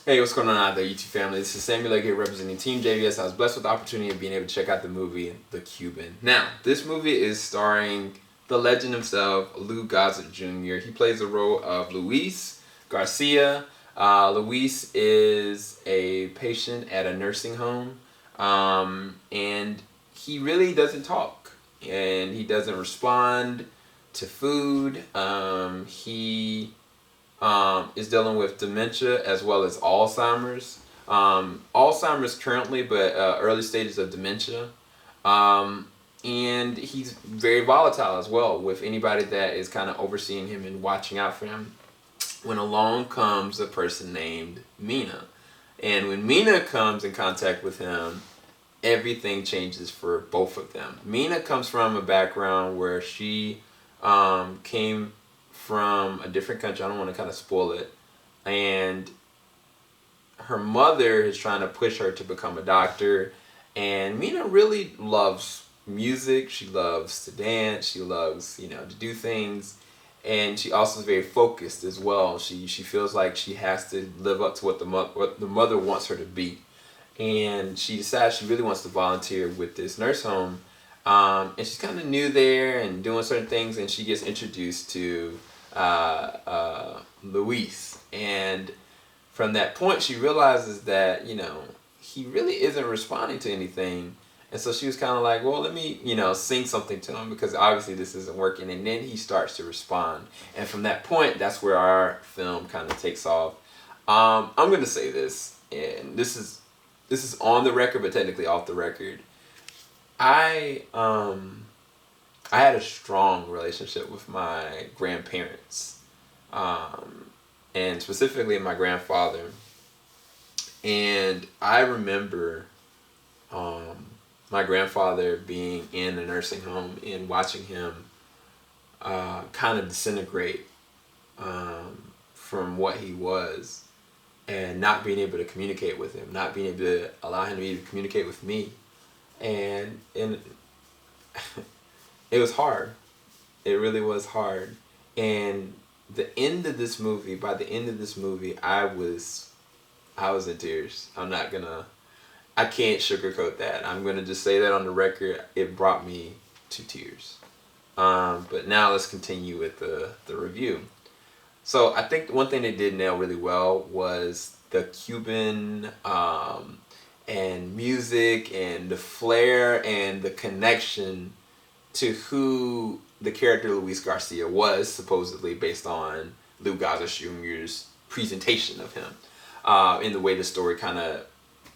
Hey, what's going on out there, YouTube family? This is Samuel here representing Team JVS. I was blessed with the opportunity of being able to check out the movie, The Cuban. Now, this movie is starring the legend himself, Louis Gossett Jr. He plays the role of Luis Garcia. Luis is a patient at a nursing home, and he really doesn't talk, and he doesn't respond to food. He is dealing with dementia as well as Alzheimer's. Alzheimer's currently, but early stages of dementia. And he's very volatile as well with anybody that is kind of overseeing him and watching out for him. When along comes a person named Mina. And when Mina comes in contact with him, everything changes for both of them. Mina comes from a background where she came from a different country. I don't want to kind of spoil it. And her mother is trying to push her to become a doctor. And Mina really loves music. She loves to dance. She loves, to do things. And she also is very focused as well. She feels like she has to live up to what the mother wants her to be. And she decides she really wants to volunteer with this nurse home. And she's kind of new there and doing certain things. And she gets introduced to Luis, and from that point she realizes that he really isn't responding to anything, and so she was kind of like, well, let me sing something to him because obviously this isn't working. And then he starts to respond, and from that point that's where our film kind of takes off. I'm gonna say this, and this is on the record but technically off the record. I had a strong relationship with my grandparents, and specifically my grandfather. And I remember my grandfather being in a nursing home and watching him kind of disintegrate from what he was, and not being able to communicate with him, not being able to allow him to even communicate with me. And it was hard. It really was hard. And by the end of this movie, I was in tears. I can't sugarcoat that. I'm gonna just say that on the record. It brought me to tears. But now let's continue with the review. So I think one thing they did nail really well was the Cuban and music and the flair and the connection to who the character Luis Garcia was, supposedly based on Louis Gossett Jr.'s presentation of him, in the way the story kind of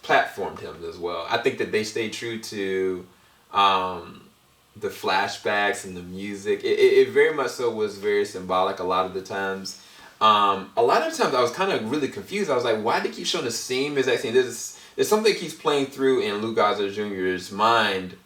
platformed him as well. I think that they stayed true to the flashbacks and the music. It very much so was very symbolic a lot of the times. A lot of times I was kind of really confused. I was like, why do they keep showing the same exact scene? There's something that keeps playing through in Louis Gossett Jr.'s mind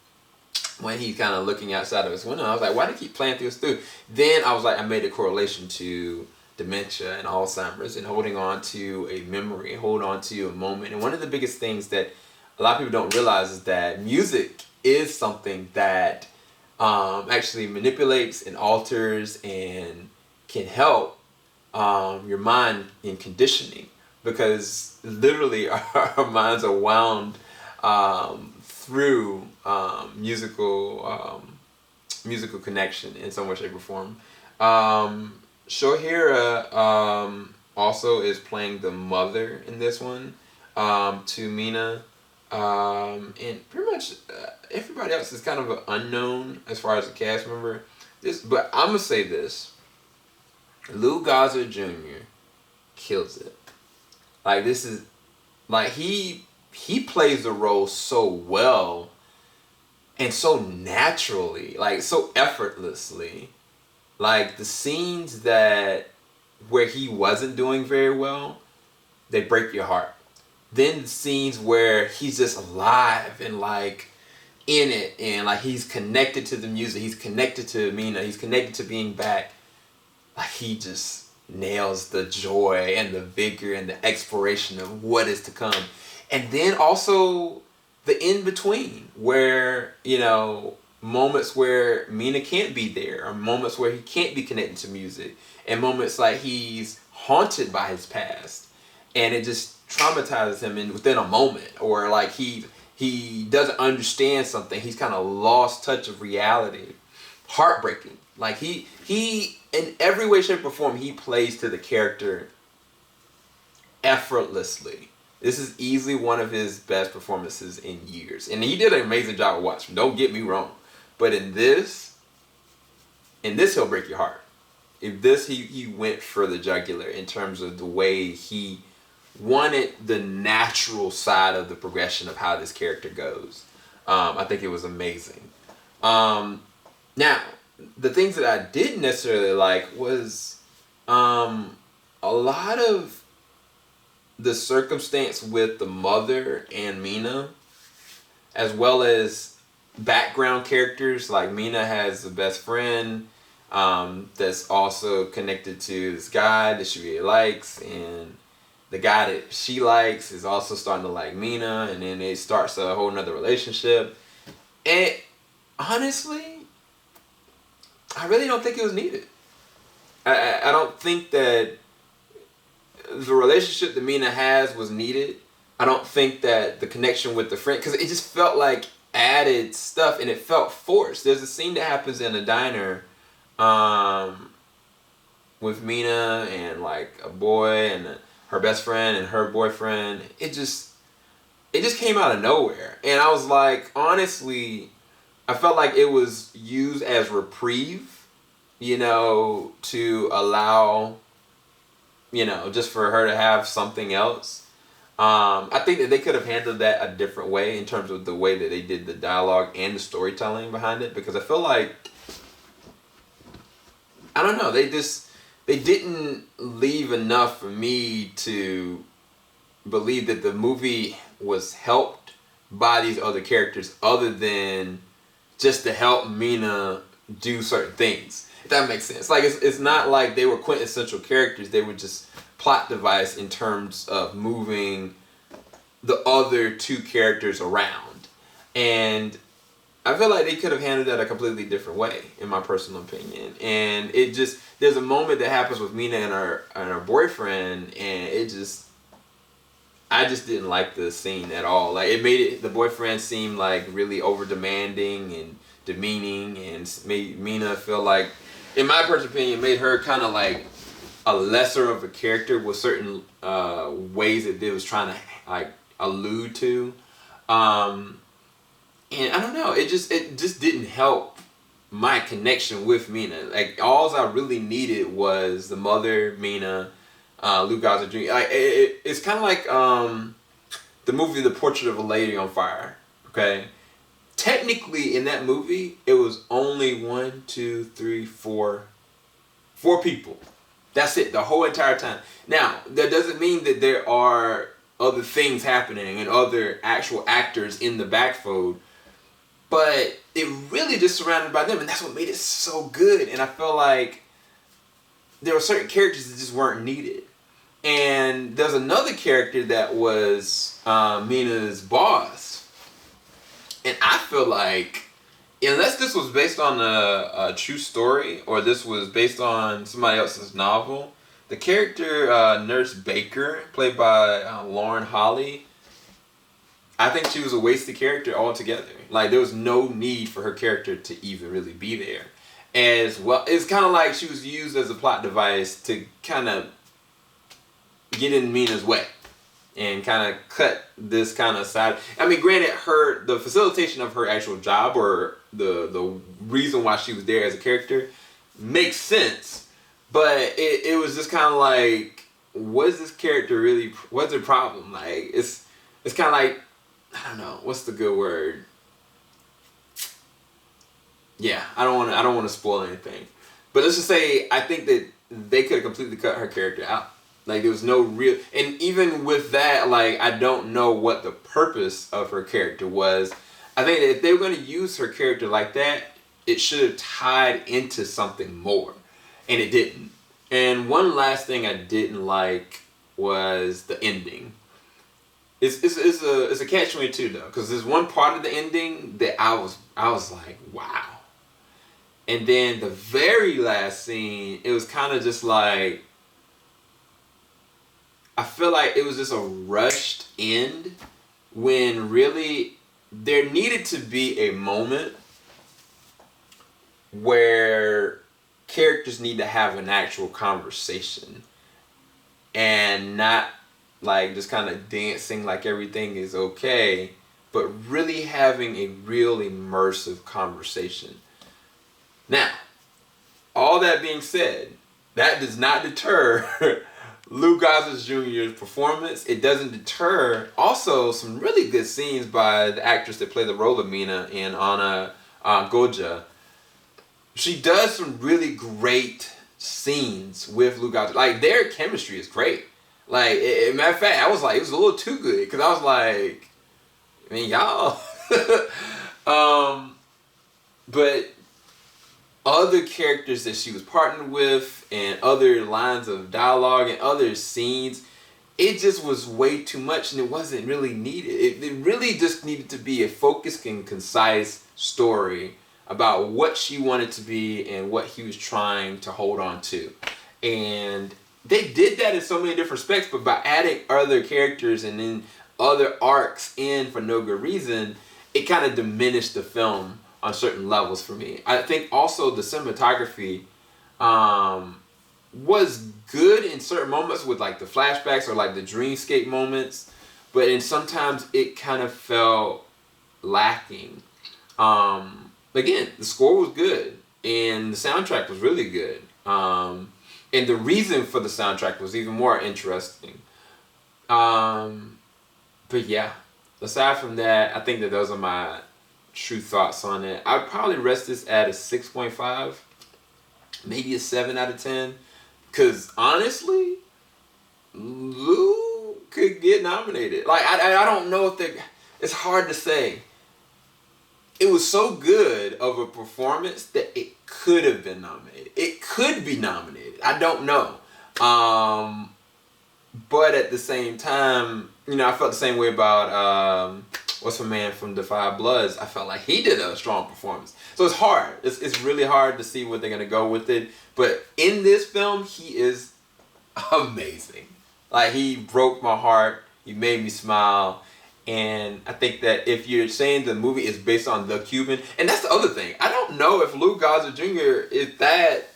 when he's kind of looking outside of his window. I was like, why do they keep playing through? Then I was like, I made a correlation to dementia and Alzheimer's and holding on to a memory, hold on to a moment. And one of the biggest things that a lot of people don't realize is that music is something that actually manipulates and alters and can help your mind in conditioning, because literally our minds are wound through musical connection in some way, shape, or form. Shohreh also is playing the mother in this one to Mina, and pretty much everybody else is kind of an unknown as far as a cast member. But I'm gonna say this: Louis Gossett Jr. kills it. Like, this is like he plays the role so well and so naturally, like so effortlessly. Like, the scenes where he wasn't doing very well, they break your heart. Then the scenes where he's just alive and like in it, and like he's connected to the music, he's connected to Mina, he's connected to being back. Like, he just nails the joy and the vigor and the exploration of what is to come. And then also the in-between, where, moments where Mina can't be there, or moments where he can't be connected to music, and moments like he's haunted by his past. and it just traumatizes him within a moment, or like he doesn't understand something. He's kind of lost touch of reality. Heartbreaking. Like he in every way, shape, or form, he plays to the character effortlessly. This is easily one of his best performances in years, and he did an amazing job with Watchmen. Don't get me wrong, but in this he'll break your heart. In this, he went for the jugular in terms of the way he wanted the natural side of the progression of how this character goes. I think it was amazing. Now, the things that I didn't necessarily like was a lot of the circumstance with the mother and Mina, as well as background characters. Like Mina has a best friend that's also connected to this guy that she really likes, and the guy that she likes is also starting to like Mina, and then it starts a whole nother relationship. And honestly, I really don't think it was needed. I don't think that the relationship that Mina has was needed. I don't think that the connection with the friend, because it just felt like added stuff and it felt forced. There's a scene that happens in a diner with Mina and like a boy and her best friend and her boyfriend. It just came out of nowhere, and I was like, honestly, I felt like it was used as reprieve, to allow, just for her to have something else. I think that they could have handled that a different way in terms of the way that they did the dialogue and the storytelling behind it, because I feel like, I don't know, they didn't leave enough for me to believe that the movie was helped by these other characters other than just to help Mina do certain things. If that makes sense. Like, it's not like they were quintessential characters. They were just plot device in terms of moving the other two characters around. And I feel like they could have handled that a completely different way, in my personal opinion. And there's a moment that happens with Mina and her boyfriend, and I just didn't like the scene at all. Like, it made the boyfriend seem like really over demanding and demeaning, and made Mina feel like, in my personal opinion, made her kind of like a lesser of a character with certain ways that they was trying to like allude to. And I don't know, it just didn't help my connection with Mina. Like, all I really needed was the mother, Mina, Louis Gossett Jr. Like, it's kind of like the movie The Portrait of a Lady on Fire. Okay, technically in that movie it was only 4 people. That's it, the whole entire time. Now, that doesn't mean that there are other things happening and other actual actors in the backfold, but it really just surrounded by them, and that's what made it so good. And I feel like there were certain characters that just weren't needed. And there's another character that was Mina's boss, and I feel like, unless this was based on a true story or this was based on somebody else's novel, the character Nurse Baker, played by Lauren Holly, I think she was a wasted character altogether. Like, there was no need for her character to even really be there. As well, it's kind of like she was used as a plot device to kind of get in Mina's way and kind of cut this kind of side. I mean, granted, the facilitation of her actual job, or the reason why she was there as a character, makes sense, but it was just kind of like, what is this character really? What's her problem? Like, it's kind of like, I don't know, what's the good word? Yeah, I don't want to spoil anything, but let's just say I think that they could have completely cut her character out. Like, there was no real, and even with that, like, I don't know what the purpose of her character was. I think that if they were going to use her character like that, it should have tied into something more, and it didn't. And one last thing I didn't like was the ending. It's a catch-22 though, because there's one part of the ending that I was like, wow. And then the very last scene, it was kind of just like, I feel like it was just a rushed end when really there needed to be a moment where characters need to have an actual conversation and not like just kind of dancing like everything is okay, but really having a real immersive conversation. Now, all that being said, that does not deter Louis Gossett Jr.'s performance. It doesn't deter also some really good scenes by the actress that played the role of Mina and Ana Golja. She does some really great scenes with Louis Gossett. Like, their chemistry is great. Like, matter of fact, I was like, it was a little too good. Because I was like, I mean, y'all. But other characters that she was partnered with and other lines of dialogue and other scenes, it just was way too much and it wasn't really needed. It really just needed to be a focused and concise story about what she wanted to be and what he was trying to hold on to. And they did that in so many different respects, but by adding other characters and then other arcs in for no good reason, it kind of diminished the film on certain levels for me. I think also the cinematography was good in certain moments with like the flashbacks or like the dreamscape moments, but in sometimes it kind of felt lacking. Again, the score was good and the soundtrack was really good. And the reason for the soundtrack was even more interesting. But yeah, aside from that, I think that those are my true thoughts on it. I'd probably rest this at a 6.5, maybe a 7 out of 10. Because honestly, Lou could get nominated. Like, I don't know if they... It's hard to say. It was so good of a performance that it could have been nominated. It could be nominated. I don't know. But at the same time, you know, I felt the same way about... what's my man from The Five Bloods? I felt like he did a strong performance. So it's hard. It's really hard to see what they're going to go with it. But in this film, he is amazing. Like, he broke my heart. He made me smile. And I think that if you're saying the movie is based on The Cuban, and that's the other thing. I don't know if Louis Gossett Jr. is that...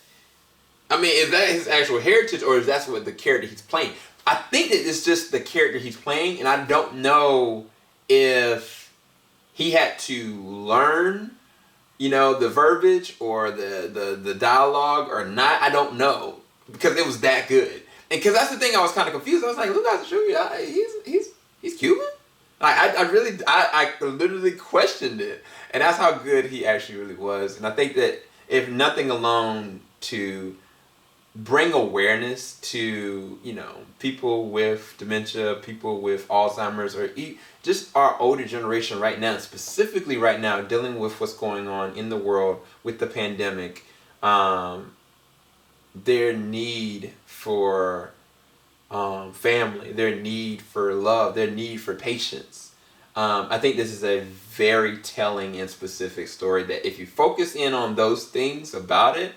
I mean, is that his actual heritage or is that what the character he's playing? I think that it's just the character he's playing, and I don't know if he had to learn, you know, the verbiage or the dialogue or not. I don't know, because it was that good. And because that's the thing, I was kind of confused. I was like, Louis Gossett Jr., he's Cuban? Like, I literally questioned it. And that's how good he actually really was. And I think that if nothing alone to bring awareness to, you know, people with dementia, people with Alzheimer's, or just our older generation right now, specifically right now, dealing with what's going on in the world with the pandemic, their need for family, their need for love, their need for patience. I think this is a very telling and specific story that if you focus in on those things about it,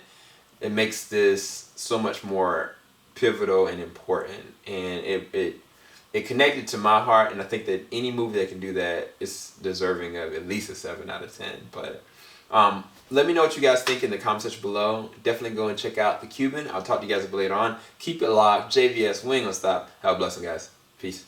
it makes this so much more pivotal and important, and it connected to my heart, and I think that any movie that can do that is deserving of at least a 7 out of 10. But let me know what you guys think in the comment section below. Definitely go and check out The Cuban. I'll talk to you guys later on. Keep it locked. JVS, we ain't gonna stop. Have a blessing, guys. Peace.